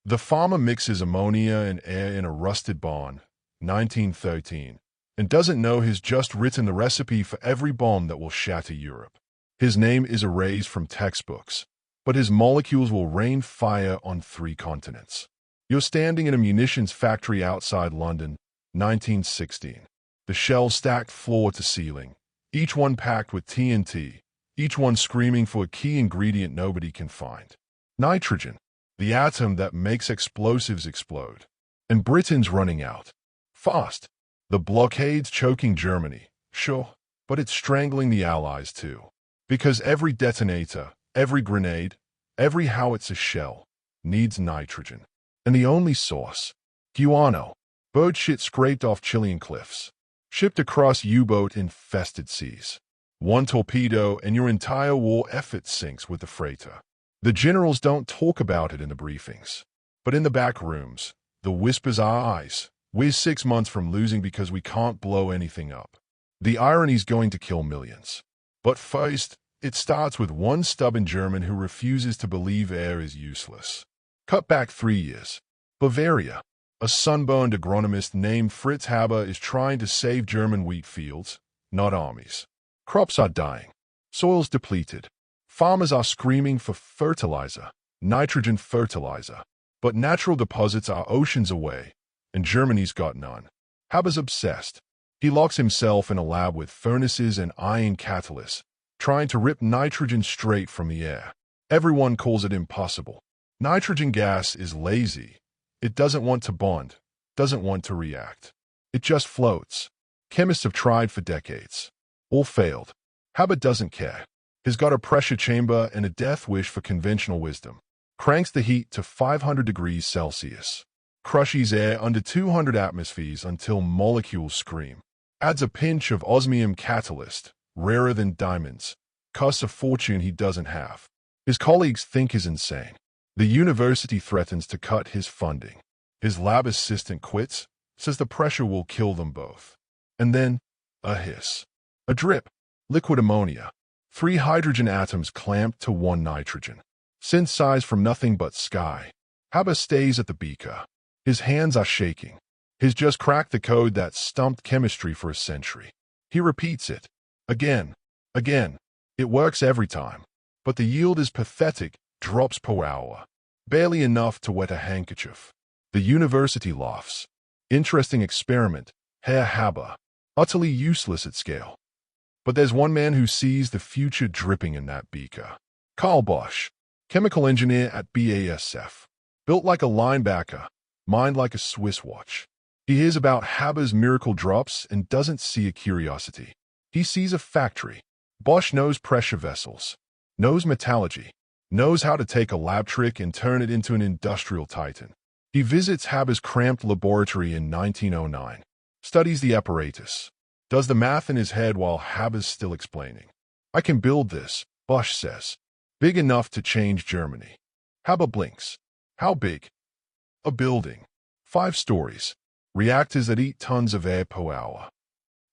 The farmer mixes ammonia and air in a rusted barn, 1913, and doesn't know he's just written the recipe for every bomb that will shatter Europe. His name is erased from textbooks, but his molecules will rain fire on 3 continents. You're standing in a munitions factory outside London, 1916. The shells stacked floor to ceiling, each one packed with TNT, each one screaming for a key ingredient nobody can find. Nitrogen, the atom that makes explosives explode. And Britain's running out. Fast. The blockade's choking Germany, sure, but it's strangling the Allies too. Because every detonator, every grenade, every howitzer shell needs nitrogen. And the only source, guano, bird shit scraped off Chilean cliffs, shipped across U-boat-infested seas. One torpedo and your entire war effort sinks with the freighter. The generals don't talk about it in the briefings. But in the back rooms, the whispers are ice. We're 6 months from losing because we can't blow anything up. The irony's going to kill millions. But first, it starts with one stubborn German who refuses to believe air is useless. Cut back 3 years. Bavaria. A sunburned agronomist named Fritz Haber is trying to save German wheat fields, not armies. Crops are dying. Soil's depleted. Farmers are screaming for fertilizer, nitrogen fertilizer. But natural deposits are oceans away, and Germany's got none. Haber's obsessed. He locks himself in a lab with furnaces and iron catalysts, trying to rip nitrogen straight from the air. Everyone calls it impossible. Nitrogen gas is lazy. It doesn't want to bond, doesn't want to react. It just floats. Chemists have tried for decades. All failed. Haber doesn't care. He's got a pressure chamber and a death wish for conventional wisdom. Cranks the heat to 500 degrees Celsius. Crushes air under 200 atmospheres until molecules scream. Adds a pinch of osmium catalyst, rarer than diamonds. Costs a fortune he doesn't have. His colleagues think he's insane. The university threatens to cut his funding. His lab assistant quits, says the pressure will kill them both. And then, a hiss. A drip. Liquid ammonia. 3 hydrogen atoms clamped to 1 nitrogen. Synthesized from nothing but sky. Haber stays at the beaker. His hands are shaking. He's just cracked the code that stumped chemistry for a century. He repeats it. Again. Again. It works every time. But the yield is pathetic, drops per hour. Barely enough to wet a handkerchief. The university laughs. Interesting experiment, Herr Haber. Utterly useless at scale. But there's one man who sees the future dripping in that beaker. Karl Bosch, chemical engineer at BASF. Built like a linebacker, mind like a Swiss watch. He hears about Haber's miracle drops and doesn't see a curiosity. He sees a factory. Bosch knows pressure vessels, knows metallurgy, knows how to take a lab trick and turn it into an industrial titan. He visits Haber's cramped laboratory in 1909, studies the apparatus, does the math in his head while Haber's still explaining. I can build this, Bosch says. Big enough to change Germany. Haber blinks. How big? A building. 5 stories. Reactors that eat tons of air per hour.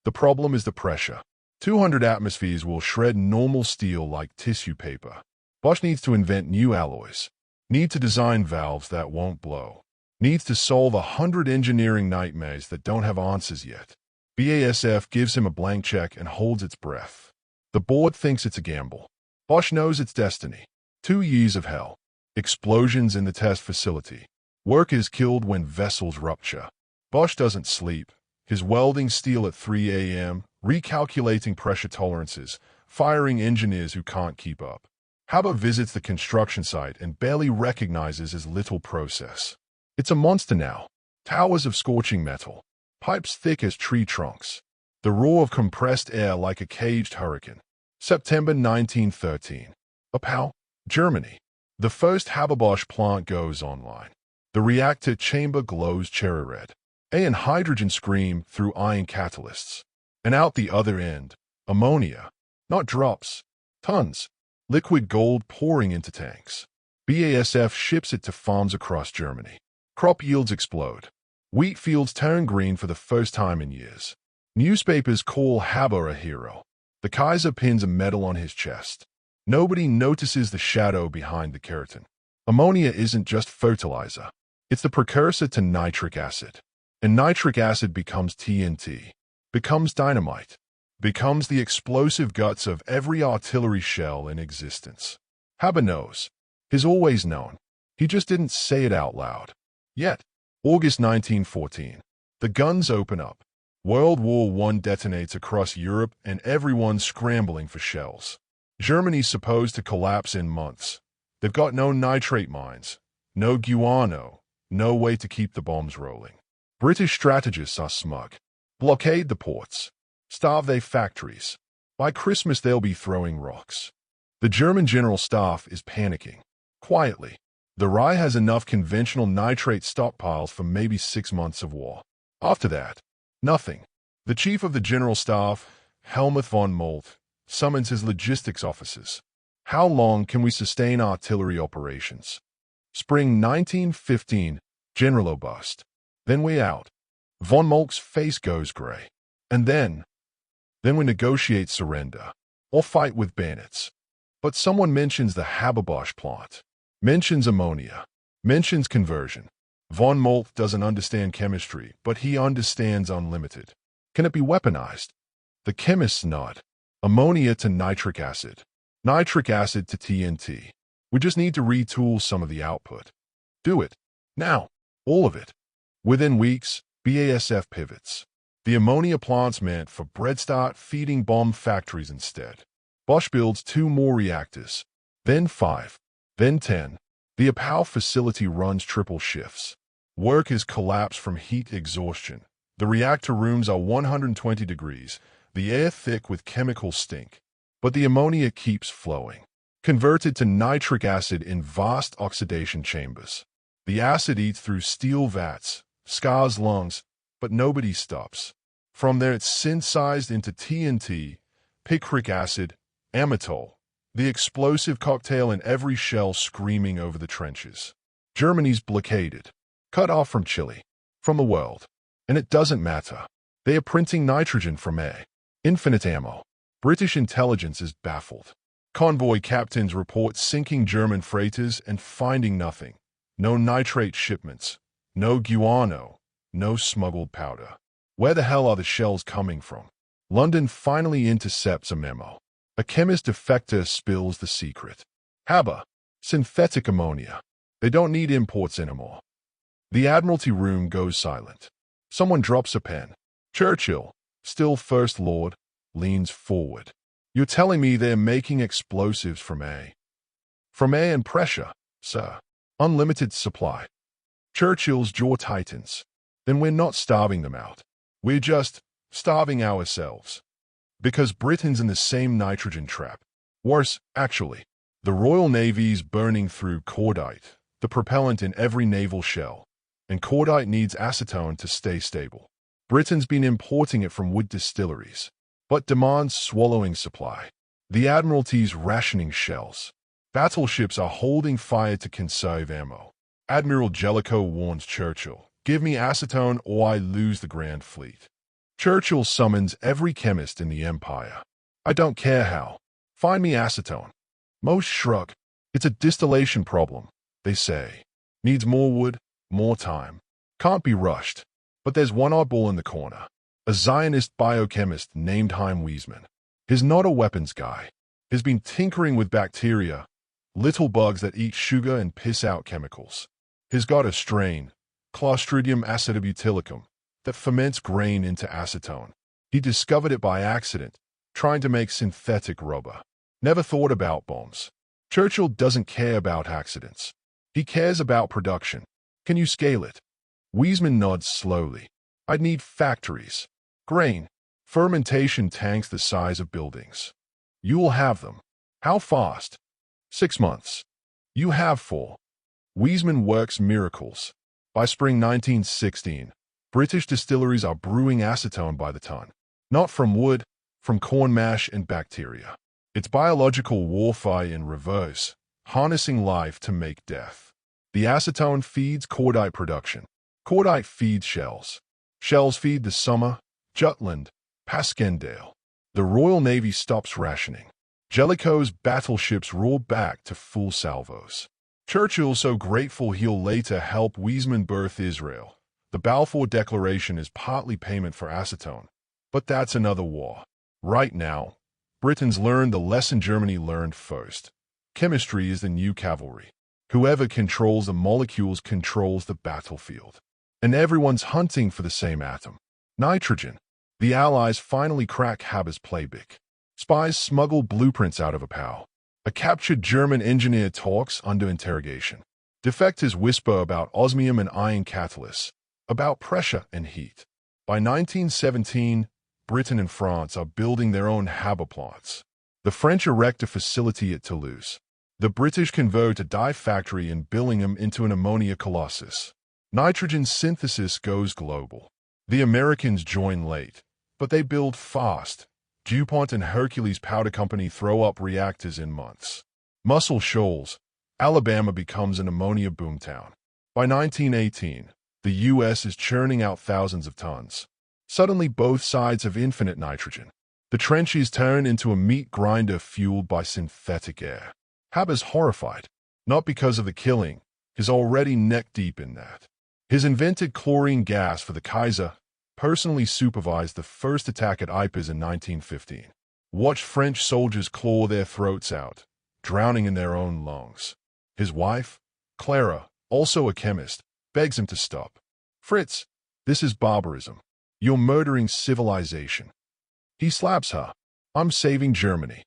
The problem is the pressure. 200 atmospheres will shred normal steel like tissue paper. Bosch needs to invent new alloys. Need to design valves that won't blow. Needs to solve 100 engineering nightmares that don't have answers yet. BASF gives him a blank check and holds its breath. The board thinks it's a gamble. Bosch knows it's destiny. 2 years of hell. Explosions in the test facility. Workers killed when vessels rupture. Bosch doesn't sleep. He's welding steel at 3 a.m., recalculating pressure tolerances, firing engineers who can't keep up. Haber visits the construction site and barely recognizes his little process. It's a monster now. Towers of scorching metal. Pipes thick as tree trunks. The roar of compressed air like a caged hurricane. September 1913. Uppau, Germany. The first Haber-Bosch plant goes online. The reactor chamber glows cherry red. Air and hydrogen scream through iron catalysts. And out the other end, ammonia. Not drops. Tons. Liquid gold pouring into tanks. BASF ships it to farms across Germany. Crop yields explode. Wheat fields turn green for the first time in years. Newspapers call Haber a hero. The Kaiser pins a medal on his chest. Nobody notices the shadow behind the curtain. Ammonia isn't just fertilizer. It's the precursor to nitric acid. And nitric acid becomes TNT, becomes dynamite, becomes the explosive guts of every artillery shell in existence. Haber knows. He's always known. He just didn't say it out loud. Yet, August 1914, the guns open up. World War I detonates across Europe and everyone's scrambling for shells. Germany's supposed to collapse in months. They've got no nitrate mines, no guano, no way to keep the bombs rolling. British strategists are smug. Blockade the ports. Starve their factories. By Christmas they'll be throwing rocks. The German General Staff is panicking. Quietly. The WWII has enough conventional nitrate stockpiles for maybe 6 months of war. After that, nothing. The Chief of the General Staff, Helmuth von Moltke, summons his logistics officers. How long can we sustain artillery operations? Spring 1915, General bust. Then we out. Von Moltke's face goes gray. And then we negotiate surrender, or fight with bayonets. But someone mentions the Haber-Bosch plant, mentions ammonia, mentions conversion. Von Moltke doesn't understand chemistry, but he understands unlimited. Can it be weaponized? The chemists nod. Ammonia to nitric acid to TNT. We just need to retool some of the output. Do it. Now. All of it. Within weeks, BASF pivots. The ammonia plant's meant for bread-start feeding bomb factories instead. Bosch builds 2 more reactors, then 5, then 10. The Apow facility runs triple shifts. Workers collapse from heat exhaustion. The reactor rooms are 120 degrees, the air thick with chemical stink. But the ammonia keeps flowing, converted to nitric acid in vast oxidation chambers. The acid eats through steel vats, scars lungs, but nobody stops. From there it's synthesized into TNT, picric acid, amytol, the explosive cocktail in every shell screaming over the trenches. Germany's blockaded, cut off from Chile, from the world. And it doesn't matter. They are printing nitrogen from air. Infinite ammo. British intelligence is baffled. Convoy captains report sinking German freighters and finding nothing. No nitrate shipments. No guano. No smuggled powder. Where the hell are the shells coming from? London finally intercepts a memo. A chemist defector spills the secret. Haber. Synthetic ammonia. They don't need imports anymore. The Admiralty room goes silent. Someone drops a pen. Churchill, still First Lord, leans forward. You're telling me they're making explosives from air? From air and pressure, sir. Unlimited supply. Churchill's jaw tightens. Then we're not starving them out. We're just starving ourselves. Because Britain's in the same nitrogen trap. Worse, actually. The Royal Navy's burning through cordite, the propellant in every naval shell. And cordite needs acetone to stay stable. Britain's been importing it from wood distilleries, but demands swallowing supply. The Admiralty's rationing shells. Battleships are holding fire to conserve ammo. Admiral Jellicoe warns Churchill, "Give me acetone or I lose the Grand Fleet." Churchill summons every chemist in the Empire. "I don't care how. Find me acetone." Most shrug. "It's a distillation problem," they say. "Needs more wood, more time. Can't be rushed." But there's one oddball in the corner. A Zionist biochemist named Chaim Weizmann. He's not a weapons guy. He's been tinkering with bacteria, little bugs that eat sugar and piss out chemicals. He's got a strain, Clostridium acidobutylicum, that ferments grain into acetone. He discovered it by accident, trying to make synthetic rubber. Never thought about bombs. Churchill doesn't care about accidents. He cares about production. Can you scale it? Weizmann nods slowly. I'd need factories. Grain. Fermentation tanks the size of buildings. You'll have them. How fast? 6 months. You have 4. Weizmann works miracles. By spring 1916, British distilleries are brewing acetone by the ton. Not from wood, from corn mash and bacteria. It's biological warfare in reverse, harnessing life to make death. The acetone feeds cordite production. Cordite feeds shells. Shells feed the Somme, Jutland, Passchendaele. The Royal Navy stops rationing. Jellicoe's battleships roar back to full salvos. Churchill's so grateful he'll later help Weizmann birth Israel. The Balfour Declaration is partly payment for acetone. But that's another war. Right now, Britain's learned the lesson Germany learned first. Chemistry is the new cavalry. Whoever controls the molecules controls the battlefield. And everyone's hunting for the same atom. Nitrogen. The Allies finally crack Haber's playbook. Spies smuggle blueprints out of a POW. A captured German engineer talks under interrogation. Defectors whisper about osmium and iron catalysts, about pressure and heat. By 1917, Britain and France are building their own Haber plants. The French erect a facility at Toulouse. The British convert a dye factory in Billingham into an ammonia colossus. Nitrogen synthesis goes global. The Americans join late, but they build fast. DuPont and Hercules Powder Company throw up reactors in months. Muscle Shoals, Alabama becomes an ammonia boomtown. By 1918, the U.S. is churning out thousands of tons. Suddenly, both sides have infinite nitrogen. The trenches turn into a meat grinder fueled by synthetic air. Haber's horrified, not because of the killing, he's already neck-deep in that. His invented chlorine gas for the Kaiser personally supervised the first attack at Ypres in 1915. Watched French soldiers claw their throats out, drowning in their own lungs. His wife, Clara, also a chemist, begs him to stop. "Fritz, this is barbarism. You're murdering civilization." He slaps her. "I'm saving Germany."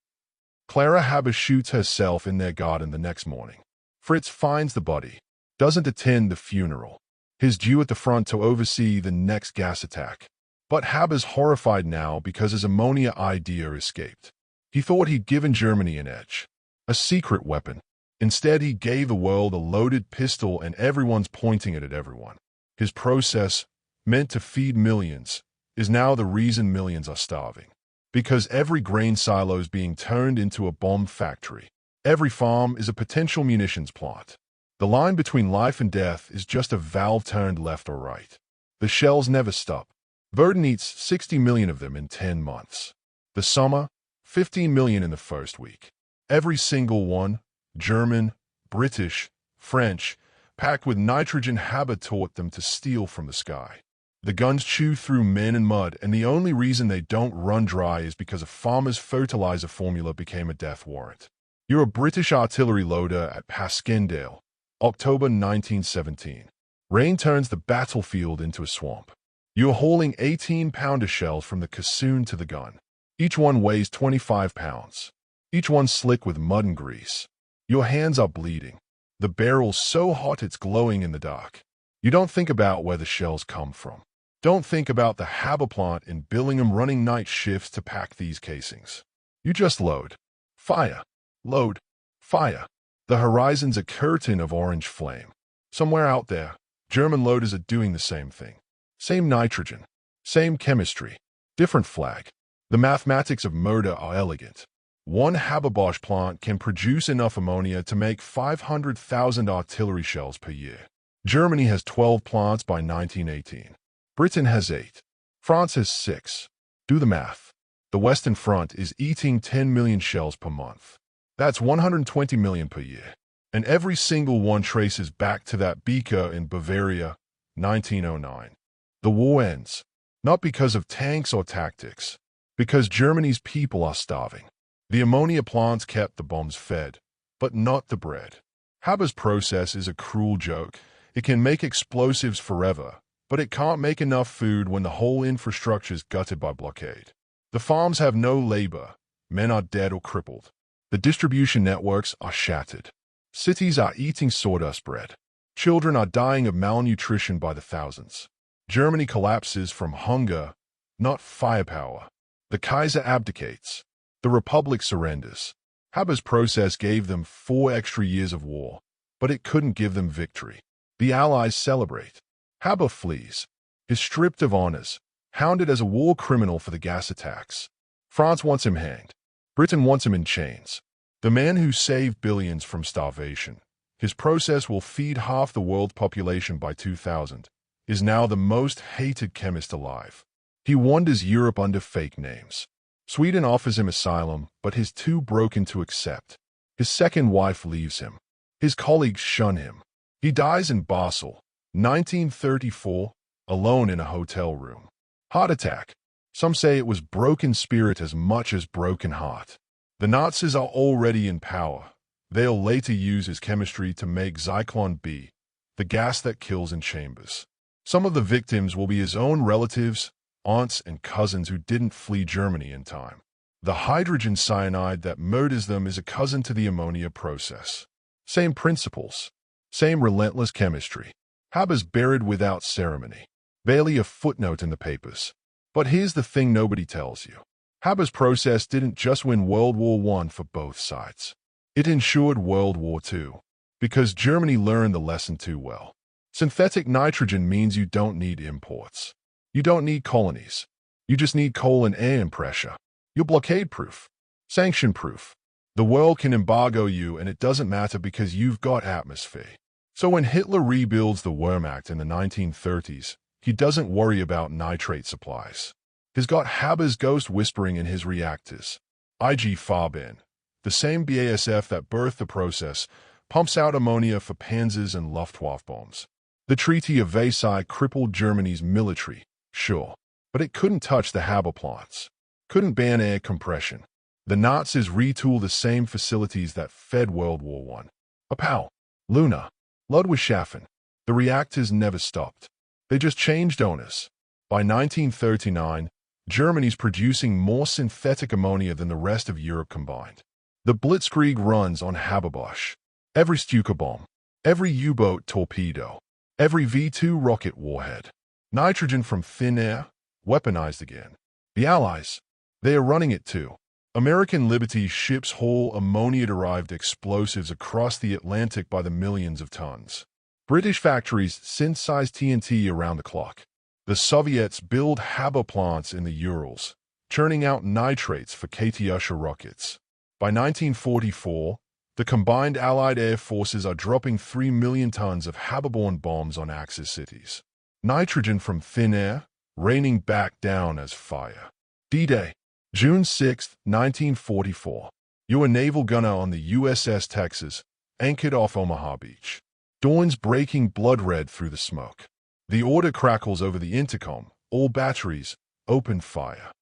Clara Haber shoots herself in their garden the next morning. Fritz finds the body, doesn't attend the funeral. He's due at the front to oversee the next gas attack. But Haber's horrified now because his ammonia idea escaped. He thought he'd given Germany an edge, a secret weapon. Instead, he gave the world a loaded pistol and everyone's pointing it at everyone. His process, meant to feed millions, is now the reason millions are starving. Because every grain silo is being turned into a bomb factory. Every farm is a potential munitions plant. The line between life and death is just a valve turned left or right. The shells never stop. Verdun eats 60 million of them in 10 months. The summer, 15 million in the first week. Every single one, German, British, French, packed with nitrogen. Haber taught them to steal from the sky. The guns chew through men and mud, and the only reason they don't run dry is because a farmer's fertilizer formula became a death warrant. You're a British artillery loader at Passchendaele, October 1917. Rain turns the battlefield into a swamp. You're hauling 18-pounder shells from the caisson to the gun. Each one weighs 25 pounds. Each one slick with mud and grease. Your hands are bleeding. The barrel's so hot it's glowing in the dark. You don't think about where the shells come from. Don't think about the Haber plant in Billingham running night shifts to pack these casings. You just load. Fire. Load. Fire. The horizon's a curtain of orange flame. Somewhere out there, German loaders are doing the same thing. Same nitrogen. Same chemistry. Different flag. The mathematics of murder are elegant. One Haber-Bosch plant can produce enough ammonia to make 500,000 artillery shells per year. Germany has 12 plants by 1918. Britain has 8. France has 6. Do the math. The Western Front is eating 10 million shells per month. That's 120 million per year. And every single one traces back to that beaker in Bavaria, 1909. The war ends, not because of tanks or tactics, because Germany's people are starving. The ammonia plants kept the bombs fed, but not the bread. Haber's process is a cruel joke. It can make explosives forever, but it can't make enough food when the whole infrastructure is gutted by blockade. The farms have no labor. Men are dead or crippled. The distribution networks are shattered. Cities are eating sawdust bread. Children are dying of malnutrition by the thousands. Germany collapses from hunger, not firepower. The Kaiser abdicates. The Republic surrenders. Haber's process gave them 4 extra years of war, but it couldn't give them victory. The Allies celebrate. Haber flees. He's stripped of honors, hounded as a war criminal for the gas attacks. France wants him hanged. Britain wants him in chains. The man who saved billions from starvation, his process will feed half the world's population by 2000, is now the most hated chemist alive. He wanders Europe under fake names. Sweden offers him asylum, but he's too broken to accept. His second wife leaves him. His colleagues shun him. He dies in Basel, 1934, alone in a hotel room. Heart attack. Some say it was broken spirit as much as broken heart. The Nazis are already in power. They'll later use his chemistry to make Zyklon B, the gas that kills in chambers. Some of the victims will be his own relatives, aunts, and cousins who didn't flee Germany in time. The hydrogen cyanide that murders them is a cousin to the ammonia process. Same principles. Same relentless chemistry. Haber's buried without ceremony. Barely a footnote in the papers. But here's the thing nobody tells you. Haber's process didn't just win World War I for both sides. It ensured World War II. Because Germany learned the lesson too well. Synthetic nitrogen means you don't need imports. You don't need colonies. You just need coal and air and pressure. You're blockade-proof. Sanction-proof. The world can embargo you and it doesn't matter because you've got atmosphere. So when Hitler rebuilds the Wehrmacht in the 1930s, he doesn't worry about nitrate supplies. He's got Haber's ghost whispering in his reactors. IG Farben, the same BASF that birthed the process, pumps out ammonia for Panzers and Luftwaffe bombs. The Treaty of Versailles crippled Germany's military, sure, but it couldn't touch the Haber plants. Couldn't ban air compression. The Nazis retooled the same facilities that fed World War I. Appau, Luna, Ludwigshafen. The reactors never stopped. They just changed owners. By 1939, Germany's producing more synthetic ammonia than the rest of Europe combined. The Blitzkrieg runs on Haber-Bosch. Every Stuka bomb, every U-boat torpedo, every V-2 rocket warhead. Nitrogen from thin air, weaponized again. The Allies, they are running it too. American Liberty ships haul ammonia-derived explosives across the Atlantic by the millions of tons. British factories synthesize TNT around the clock. The Soviets build Haber plants in the Urals, churning out nitrates for Katyusha rockets. By 1944, the combined Allied air forces are dropping 3 million tons of Haber-borne bombs on Axis cities. Nitrogen from thin air, raining back down as fire. D-Day, June 6, 1944. You're a naval gunner on the USS Texas, anchored off Omaha Beach. Dawn's breaking blood red through the smoke. The order crackles over the intercom. All batteries, open fire.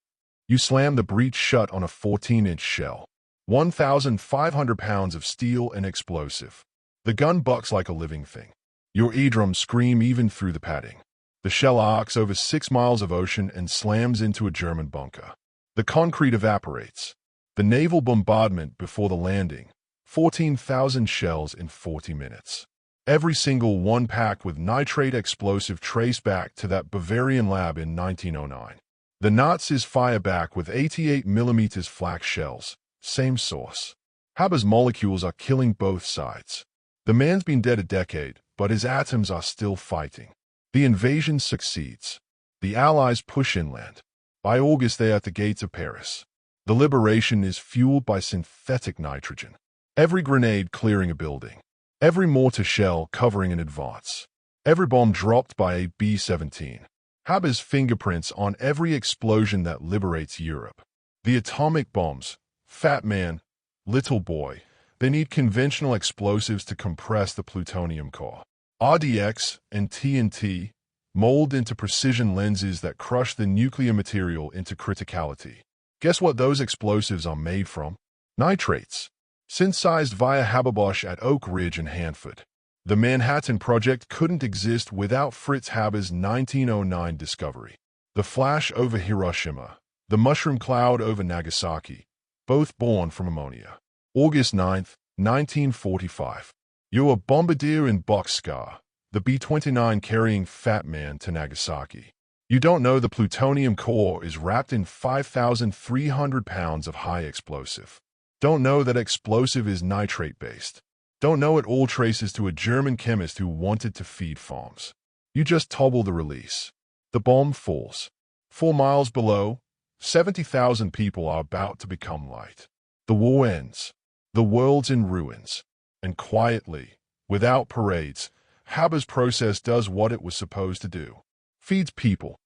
You slam the breech shut on a 14-inch shell. 1,500 pounds of steel and explosive. The gun bucks like a living thing. Your eardrums scream even through the padding. The shell arcs over 6 miles of ocean and slams into a German bunker. The concrete evaporates. The naval bombardment before the landing. 14,000 shells in 40 minutes. Every single one packed with nitrate explosive traced back to that Bavarian lab in 1909. The Nazis fire back with 88mm flak shells. Same source. Haber's molecules are killing both sides. The man's been dead a decade, but his atoms are still fighting. The invasion succeeds. The Allies push inland. By August, they are at the gates of Paris. The liberation is fueled by synthetic nitrogen. Every grenade clearing a building. Every mortar shell covering an advance. Every bomb dropped by a B-17. Haber's fingerprints on every explosion that liberates Europe. The atomic bombs. Fat man, little boy. They need conventional explosives to compress the plutonium core. RDX and TNT mold into precision lenses that crush the nuclear material into criticality. Guess what those explosives are made from? Nitrates. Synthesized via Haber-Bosch at Oak Ridge and Hanford. The Manhattan Project couldn't exist without Fritz Haber's 1909 discovery. The flash over Hiroshima. The mushroom cloud over Nagasaki. Both born from ammonia. August 9, 1945. You're a bombardier in Boxcar, the B-29 carrying Fat Man to Nagasaki. You don't know the plutonium core is wrapped in 5,300 pounds of high explosive. Don't know that explosive is nitrate-based. Don't know it all traces to a German chemist who wanted to feed farms. You just toggle the release. The bomb falls. 4 miles below, 70,000 people are about to become light. The war ends. The world's in ruins. And quietly, without parades, Haber's process does what it was supposed to do. Feeds people.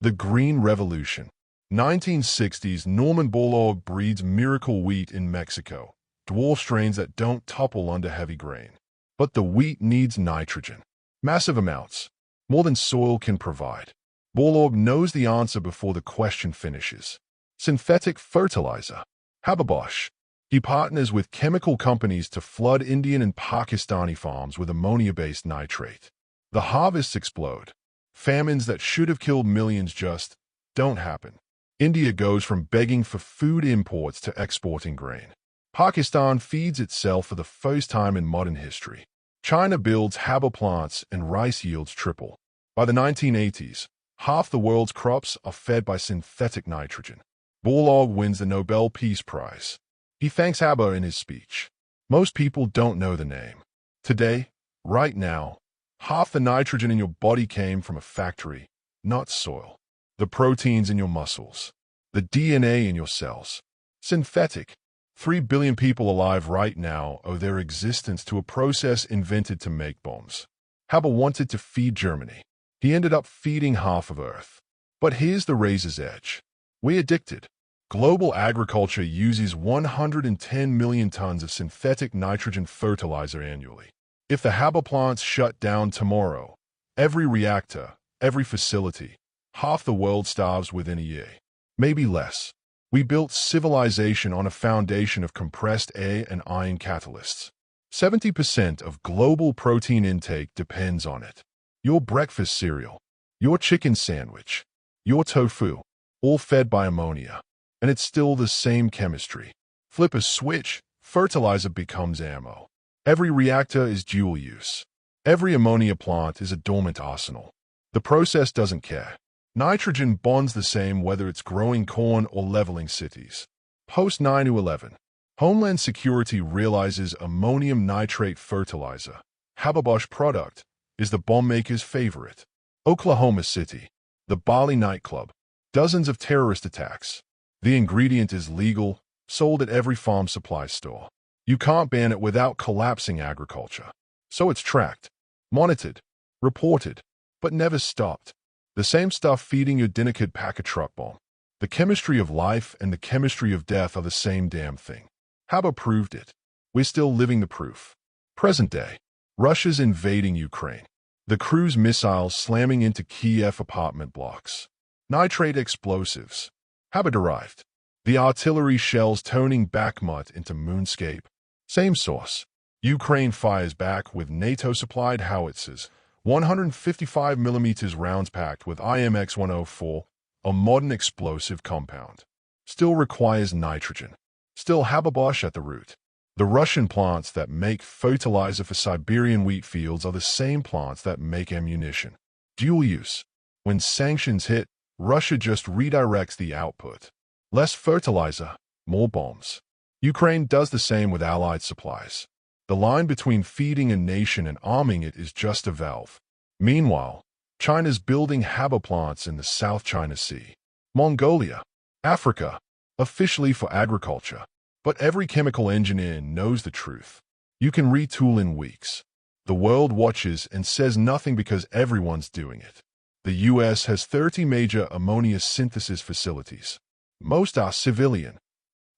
The Green Revolution. 1960s, Norman Borlaug breeds miracle wheat in Mexico, dwarf strains that don't topple under heavy grain. But the wheat needs nitrogen. Massive amounts. More than soil can provide. Borlaug knows the answer before the question finishes. Synthetic fertilizer. Hababosh. He partners with chemical companies to flood Indian and Pakistani farms with ammonia-based nitrate. The harvests explode. Famines that should have killed millions just don't happen. India goes from begging for food imports to exporting grain. Pakistan feeds itself for the first time in modern history. China builds haba plants and rice yields triple. By the 1980s, half the world's crops are fed by synthetic nitrogen. Borlaug wins the Nobel Peace Prize. He thanks Haba in his speech. Most people don't know the name. Today, right now, half the nitrogen in your body came from a factory, not soil. The proteins in your muscles, the DNA in your cells. Synthetic. 3 billion people alive right now owe their existence to a process invented to make bombs. Haba wanted to feed Germany. He ended up feeding half of Earth. But here's the razor's edge. We're addicted. Global agriculture uses 110 million tons of synthetic nitrogen fertilizer annually. If the Haba plants shut down tomorrow, every reactor, every facility, half the world starves within a year. Maybe less. We built civilization on a foundation of compressed air and iron catalysts. 70% of global protein intake depends on it. Your breakfast cereal, your chicken sandwich, your tofu, all fed by ammonia. And it's still the same chemistry. Flip a switch, fertilizer becomes ammo. Every reactor is dual use. Every ammonia plant is a dormant arsenal. The process doesn't care. Nitrogen bonds the same whether it's growing corn or leveling cities. Post 9/11. Homeland Security realizes ammonium nitrate fertilizer, Hababosh product, is the bomb maker's favorite. Oklahoma City. The Bali nightclub. Dozens of terrorist attacks. The ingredient is legal, sold at every farm supply store. You can't ban it without collapsing agriculture. So it's tracked, monitored, reported, but never stopped. The same stuff feeding your dinner could pack a truck bomb. The chemistry of life and the chemistry of death are the same damn thing. Haba proved it. We're still living the proof. Present day. Russia's invading Ukraine. The cruise missiles slamming into Kiev apartment blocks. Nitrate explosives. Haba-derived. The artillery shells turning Bakhmut into moonscape. Same source. Ukraine fires back with NATO-supplied howitzers, 155mm rounds packed with IMX-104, a modern explosive compound. Still requires nitrogen. Still Hababosh at the root. The Russian plants that make fertilizer for Siberian wheat fields are the same plants that make ammunition. Dual use. When sanctions hit, Russia just redirects the output. Less fertilizer, more bombs. Ukraine does the same with allied supplies. The line between feeding a nation and arming it is just a valve. Meanwhile, China's building Haba plants in the South China Sea. Mongolia, Africa, officially for agriculture. But every chemical engineer knows the truth. You can retool in weeks. The world watches and says nothing because everyone's doing it. The U.S. has 30 major ammonia synthesis facilities. Most are civilian.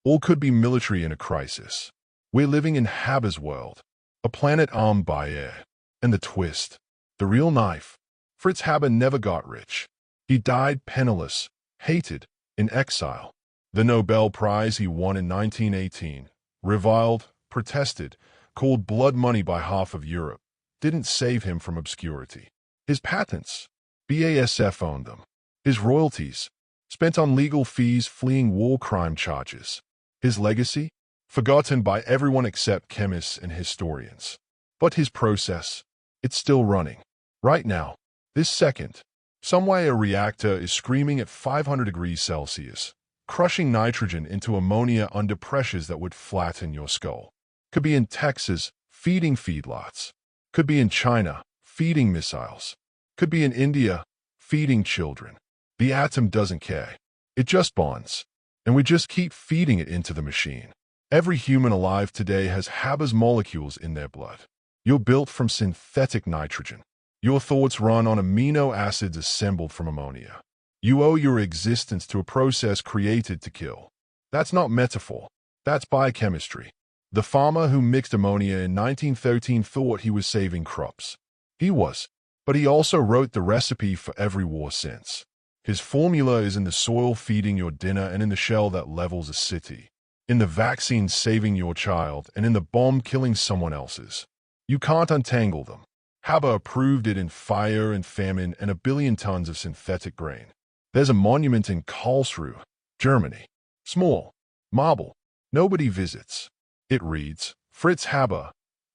All could be military in a crisis. We're living in Haba's world, a planet armed by air. And the twist, the real knife. Fritz Haber never got rich. He died penniless, hated, in exile. The Nobel Prize he won in 1918, reviled, protested, called blood money by half of Europe, didn't save him from obscurity. His patents, BASF owned them. His royalties, spent on legal fees fleeing war crime charges. His legacy, forgotten by everyone except chemists and historians. But his process, it's still running. Right now, this second, somewhere a reactor is screaming at 500 degrees Celsius, crushing nitrogen into ammonia under pressures that would flatten your skull. Could be in Texas, feeding feedlots. Could be in China, feeding missiles. Could be in India, feeding children. The atom doesn't care. It just bonds. And we just keep feeding it into the machine. Every human alive today has Haba's molecules in their blood. You're built from synthetic nitrogen. Your thoughts run on amino acids assembled from ammonia. You owe your existence to a process created to kill. That's not metaphor. That's biochemistry. The farmer who mixed ammonia in 1913 thought he was saving crops. He was. But he also wrote the recipe for every war since. His formula is in the soil feeding your dinner and in the shell that levels a city. In the vaccine saving your child and in the bomb killing someone else's. You can't untangle them. Haber approved it in fire and famine and 1 billion tons of synthetic grain. There's a monument in Karlsruhe, Germany. Small. Marble. Nobody visits. It reads, Fritz Haber,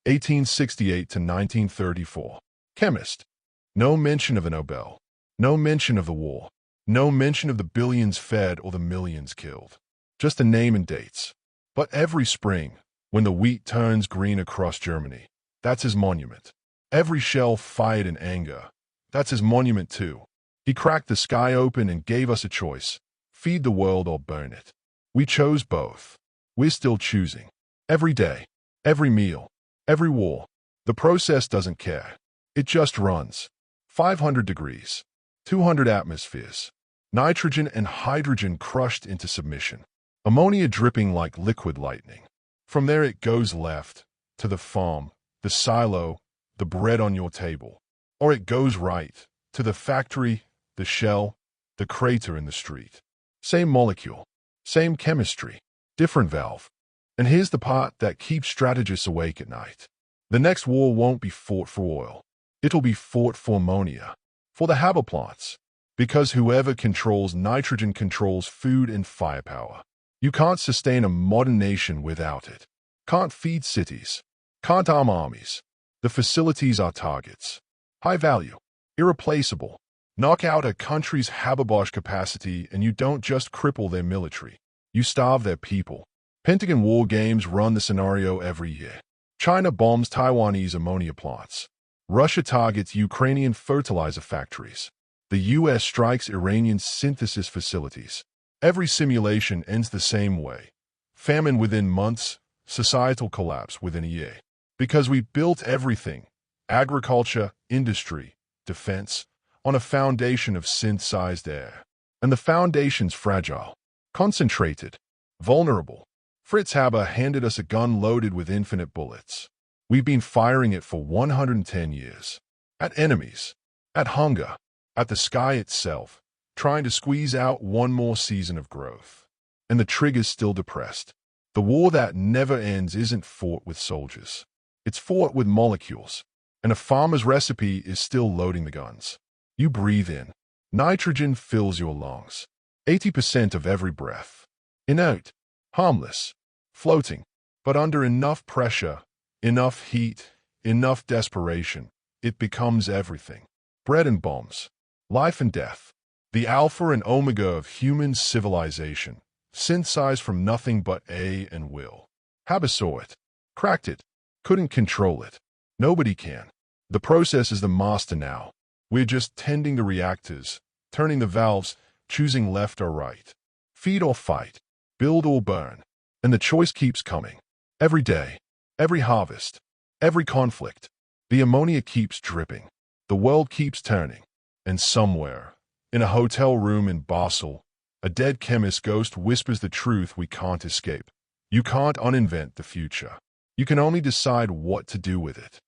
1868 to 1934. Chemist. No mention of a Nobel. No mention of the war. No mention of the billions fed or the millions killed. Just a name and dates. But every spring, when the wheat turns green across Germany, that's his monument. Every shell fired in anger, that's his monument too. He cracked the sky open and gave us a choice. Feed the world or burn it. We chose both. We're still choosing. Every day, every meal, every war. The process doesn't care. It just runs. 500 degrees, 200 atmospheres, nitrogen and hydrogen crushed into submission. Ammonia dripping like liquid lightning. From there it goes left, to the farm, the silo, the bread on your table. Or it goes right, to the factory, the shell, the crater in the street. Same molecule, same chemistry, different valve. And here's the part that keeps strategists awake at night. The next war won't be fought for oil. It'll be fought for ammonia, for the Haber plants. Because whoever controls nitrogen controls food and firepower. You can't sustain a modern nation without it. Can't feed cities. Can't arm armies. The facilities are targets. High value. Irreplaceable. Knock out a country's Haber-Bosch capacity and you don't just cripple their military. You starve their people. Pentagon war games run the scenario every year. China bombs Taiwanese ammonia plants. Russia targets Ukrainian fertilizer factories. The U.S. strikes Iranian synthesis facilities. Every simulation ends the same way. Famine within months, societal collapse within a year. Because we built everything, agriculture, industry, defense, on a foundation of synthesized air. And the foundation's fragile, concentrated, vulnerable. Fritz Haber handed us a gun loaded with infinite bullets. We've been firing it for 110 years. At enemies, at hunger, at the sky itself, trying to squeeze out one more season of growth. And the trigger's still depressed. The war that never ends isn't fought with soldiers. It's fought with molecules. And a farmer's recipe is still loading the guns. You breathe in. Nitrogen fills your lungs. 80% of every breath. Inert. Harmless. Floating. But under enough pressure, enough heat, enough desperation, it becomes everything. Bread and bombs. Life and death. The alpha and omega of human civilization. Synthesized from nothing but A and will. Haber saw it. Cracked it. Couldn't control it. Nobody can. The process is the master now. We're just tending the reactors, turning the valves, choosing left or right. Feed or fight. Build or burn. And the choice keeps coming. Every day. Every harvest. Every conflict. The ammonia keeps dripping. The world keeps turning. And somewhere, in a hotel room in Basel, a dead chemist ghost whispers the truth we can't escape. You can't uninvent the future. You can only decide what to do with it.